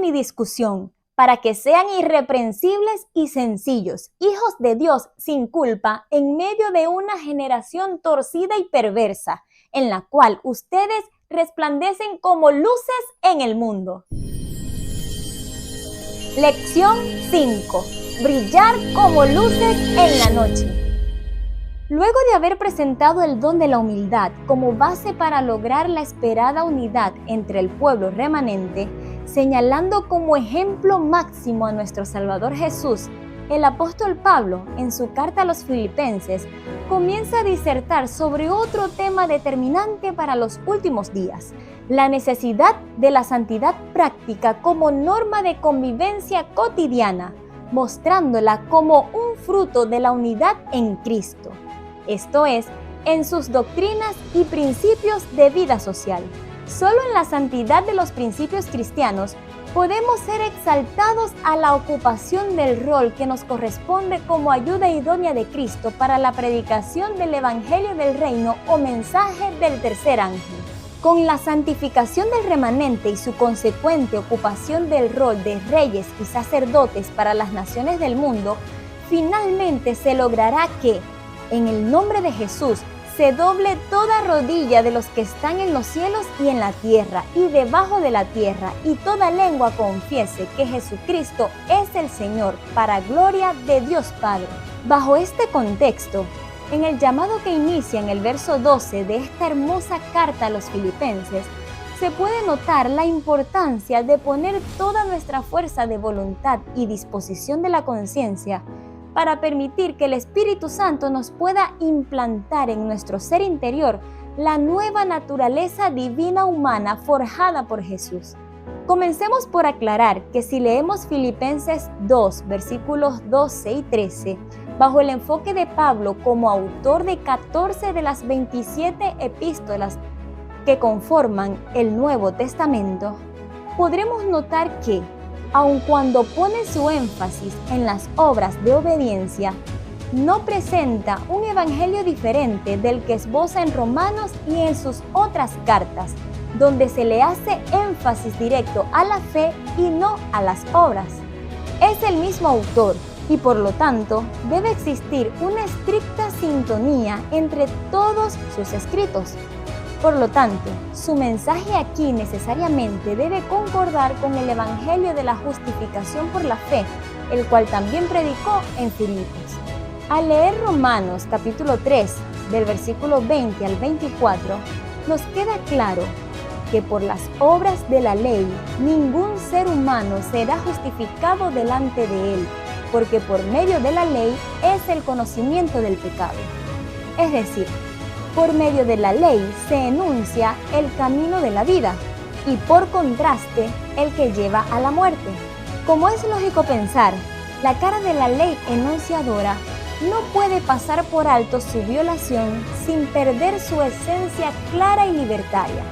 ni discusión, para que sean irreprensibles y sencillos, hijos de Dios sin culpa en medio de una generación torcida y perversa, en la cual ustedes resplandecen como luces en el mundo. Lección 5. Brillar como luces en la noche. Luego de haber presentado el don de la humildad como base para lograr la esperada unidad entre el pueblo remanente, señalando como ejemplo máximo a nuestro Salvador Jesús, el apóstol Pablo, en su carta a los Filipenses, comienza a disertar sobre otro tema determinante para los últimos días: la necesidad de la santidad práctica como norma de convivencia cotidiana, mostrándola como un fruto de la unidad en Cristo. Esto es, en sus doctrinas y principios de vida social. Solo en la santidad de los principios cristianos podemos ser exaltados a la ocupación del rol que nos corresponde como ayuda idónea de Cristo para la predicación del Evangelio del Reino o mensaje del tercer ángel. Con la santificación del remanente y su consecuente ocupación del rol de reyes y sacerdotes para las naciones del mundo, finalmente se logrará que, en el nombre de Jesús, se doble toda rodilla de los que están en los cielos y en la tierra y debajo de la tierra, y toda lengua confiese que Jesucristo es el Señor, para gloria de Dios Padre. Bajo este contexto, en el llamado que inicia en el verso 12 de esta hermosa carta a los Filipenses, se puede notar la importancia de poner toda nuestra fuerza de voluntad y disposición de la conciencia para permitir que el Espíritu Santo nos pueda implantar en nuestro ser interior la nueva naturaleza divina humana forjada por Jesús. Comencemos por aclarar que si leemos Filipenses 2, versículos 12 y 13, bajo el enfoque de Pablo como autor de 14 de las 27 epístolas que conforman el Nuevo Testamento, podremos notar que, aun cuando pone su énfasis en las obras de obediencia, no presenta un evangelio diferente del que esboza en Romanos y en sus otras cartas, donde se le hace énfasis directo a la fe y no a las obras. Es el mismo autor y por lo tanto debe existir una estricta sintonía entre todos sus escritos. Por lo tanto, su mensaje aquí necesariamente debe concordar con el Evangelio de la justificación por la fe, el cual también predicó en Filipos. Al leer Romanos capítulo 3, del versículo 20 al 24, nos queda claro que por las obras de la ley ningún ser humano será justificado delante de él, porque por medio de la ley es el conocimiento del pecado. Es decir, por medio de la ley se enuncia el camino de la vida y por contraste el que lleva a la muerte. Como es lógico pensar, la cara de la ley enunciadora no puede pasar por alto su violación sin perder su esencia clara y libertaria.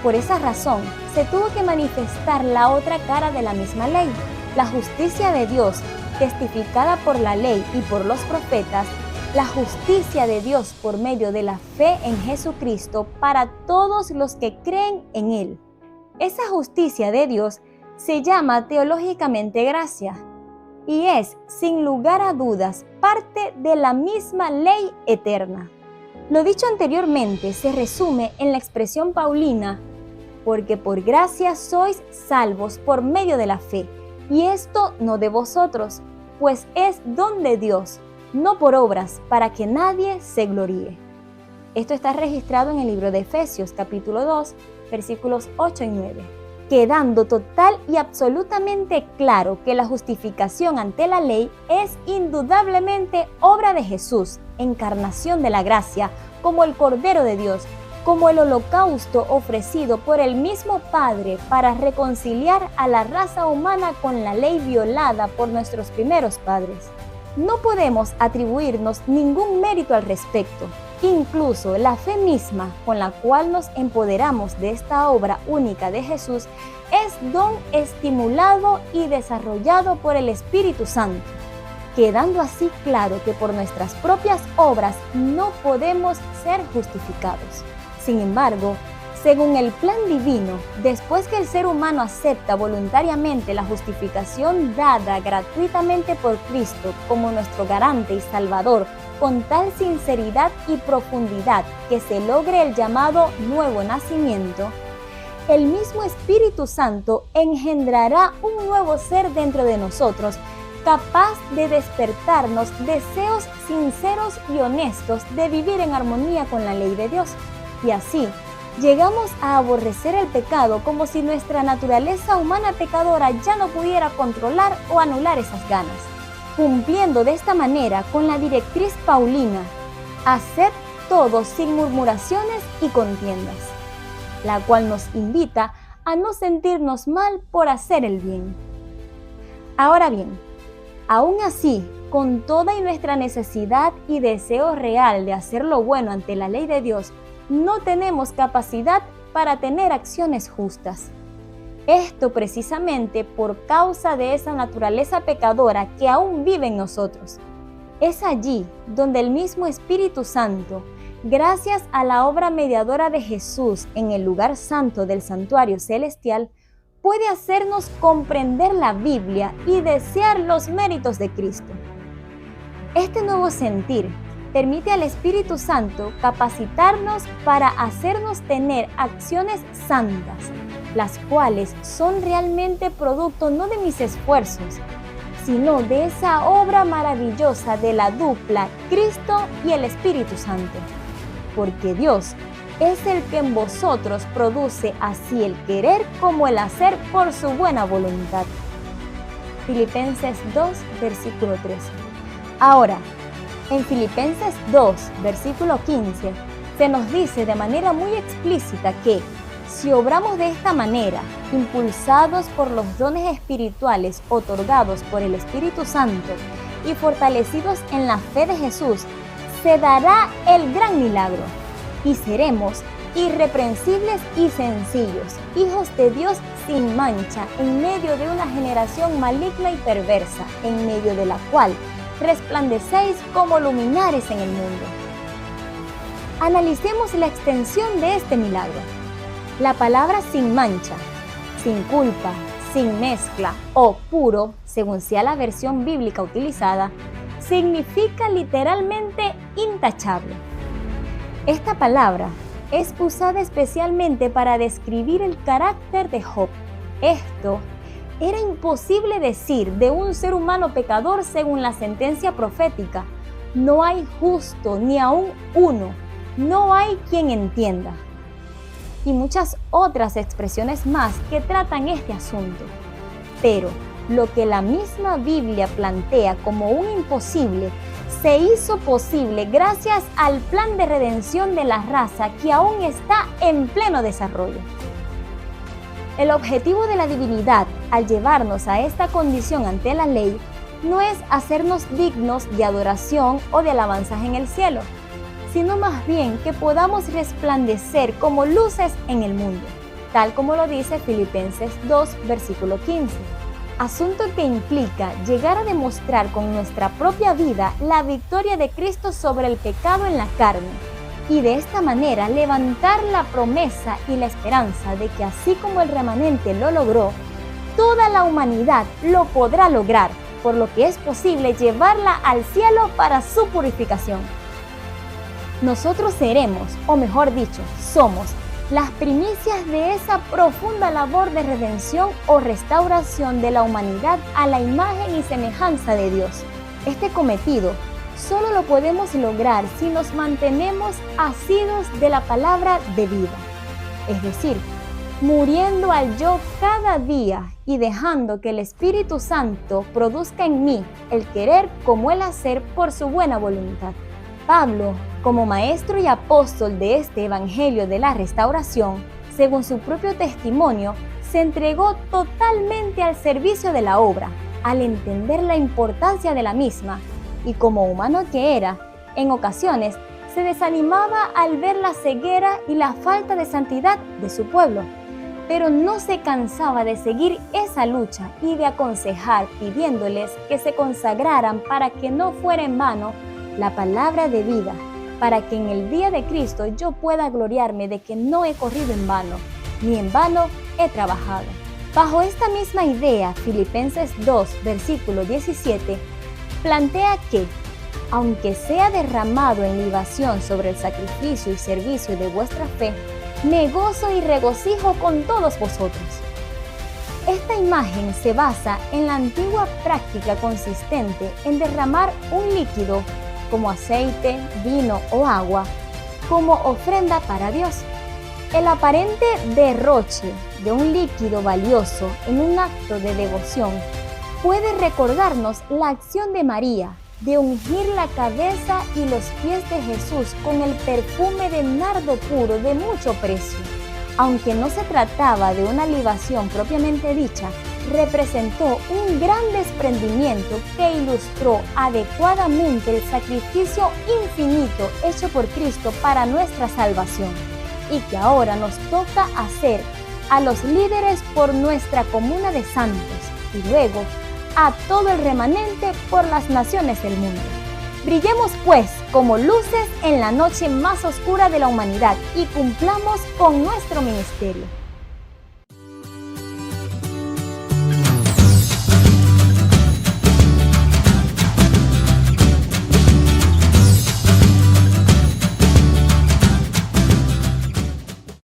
Por esa razón, se tuvo que manifestar la otra cara de la misma ley, la justicia de Dios, testificada por la ley y por los profetas, la justicia de Dios por medio de la fe en Jesucristo para todos los que creen en Él. Esa justicia de Dios se llama teológicamente gracia y es, sin lugar a dudas, parte de la misma ley eterna. Lo dicho anteriormente se resume en la expresión paulina: porque por gracia sois salvos por medio de la fe, y esto no de vosotros, pues es don de Dios, no por obras, para que nadie se gloríe. Esto está registrado en el libro de Efesios, capítulo 2, versículos 8 y 9, quedando total y absolutamente claro que la justificación ante la ley es indudablemente obra de Jesús, encarnación de la gracia, como el Cordero de Dios, como el holocausto ofrecido por el mismo Padre para reconciliar a la raza humana con la ley violada por nuestros primeros padres. No podemos atribuirnos ningún mérito al respecto. Incluso la fe misma con la cual nos empoderamos de esta obra única de Jesús es don estimulado y desarrollado por el Espíritu Santo, quedando así claro que por nuestras propias obras no podemos ser justificados. Sin embargo, Según el plan divino, después que el ser humano acepta voluntariamente la justificación dada gratuitamente por Cristo como nuestro garante y Salvador, con tal sinceridad y profundidad que se logre el llamado nuevo nacimiento, el mismo Espíritu Santo engendrará un nuevo ser dentro de nosotros, capaz de despertarnos deseos sinceros y honestos de vivir en armonía con la ley de Dios. Y así, llegamos a aborrecer el pecado como si nuestra naturaleza humana pecadora ya no pudiera controlar o anular esas ganas, cumpliendo de esta manera con la directriz paulina: haced todo sin murmuraciones y contiendas, la cual nos invita a no sentirnos mal por hacer el bien. Ahora bien, aún así, con toda nuestra necesidad y deseo real de hacer lo bueno ante la ley de Dios, no tenemos capacidad para tener acciones justas. Esto precisamente por causa de esa naturaleza pecadora que aún vive en nosotros. Es allí donde el mismo Espíritu Santo, gracias a la obra mediadora de Jesús en el lugar santo del santuario celestial, puede hacernos comprender la Biblia y desear los méritos de Cristo. Este nuevo sentir permite al Espíritu Santo capacitarnos para hacernos tener acciones santas, las cuales son realmente producto no de mis esfuerzos, sino de esa obra maravillosa de la dupla Cristo y el Espíritu Santo. Porque Dios es el que en vosotros produce así el querer como el hacer por su buena voluntad. Filipenses 2, versículo 13. Ahora, en Filipenses 2, versículo 15, se nos dice de manera muy explícita que si obramos de esta manera, impulsados por los dones espirituales otorgados por el Espíritu Santo y fortalecidos en la fe de Jesús, se dará el gran milagro y seremos irreprensibles y sencillos, hijos de Dios sin mancha, en medio de una generación maligna y perversa, en medio de la cual resplandecéis como luminares en el mundo. Analicemos la extensión de este milagro. La palabra sin mancha, sin culpa, sin mezcla o puro, según sea la versión bíblica utilizada, significa literalmente intachable. Esta palabra es usada especialmente para describir el carácter de Job. Esto era imposible decir de un ser humano pecador según la sentencia profética. No hay justo ni aún uno, no hay quien entienda. Y muchas otras expresiones más que tratan este asunto. Pero lo que la misma Biblia plantea como un imposible, se hizo posible gracias al plan de redención de la raza que aún está en pleno desarrollo. El objetivo de la divinidad al llevarnos a esta condición ante la ley no es hacernos dignos de adoración o de alabanzas en el cielo, sino más bien que podamos resplandecer como luces en el mundo, tal como lo dice Filipenses 2, versículo 15. Asunto que implica llegar a demostrar con nuestra propia vida la victoria de Cristo sobre el pecado en la carne, y de esta manera levantar la promesa y la esperanza de que así como el remanente lo logró, toda la humanidad lo podrá lograr, por lo que es posible llevarla al cielo para su purificación. Nosotros seremos, o mejor dicho, somos las primicias de esa profunda labor de redención o restauración de la humanidad a la imagen y semejanza de Dios. Este cometido solo lo podemos lograr si nos mantenemos asidos de la palabra de vida, es decir, muriendo al yo cada día y dejando que el Espíritu Santo produzca en mí el querer como el hacer por su buena voluntad. Pablo, como maestro y apóstol de este Evangelio de la Restauración, según su propio testimonio, se entregó totalmente al servicio de la obra, al entender la importancia de la misma, y como humano que era, en ocasiones se desanimaba al ver la ceguera y la falta de santidad de su pueblo, pero no se cansaba de seguir esa lucha y de aconsejar pidiéndoles que se consagraran para que no fuera en vano la palabra de vida, para que en el día de Cristo yo pueda gloriarme de que no he corrido en vano, ni en vano he trabajado. Bajo esta misma idea, Filipenses 2, versículo 17, plantea que, aunque sea derramado en libación sobre el sacrificio y servicio de vuestra fe, me gozo y regocijo con todos vosotros. Esta imagen se basa en la antigua práctica consistente en derramar un líquido, como aceite, vino o agua, como ofrenda para Dios. El aparente derroche de un líquido valioso en un acto de devoción puede recordarnos la acción de María de ungir la cabeza y los pies de Jesús con el perfume de nardo puro de mucho precio. Aunque no se trataba de una libación propiamente dicha, representó un gran desprendimiento que ilustró adecuadamente el sacrificio infinito hecho por Cristo para nuestra salvación, y que ahora nos toca hacer a los líderes por nuestra comuna de santos y luego a todo el remanente por las naciones del mundo. Brillemos pues como luces en la noche más oscura de la humanidad y cumplamos con nuestro ministerio.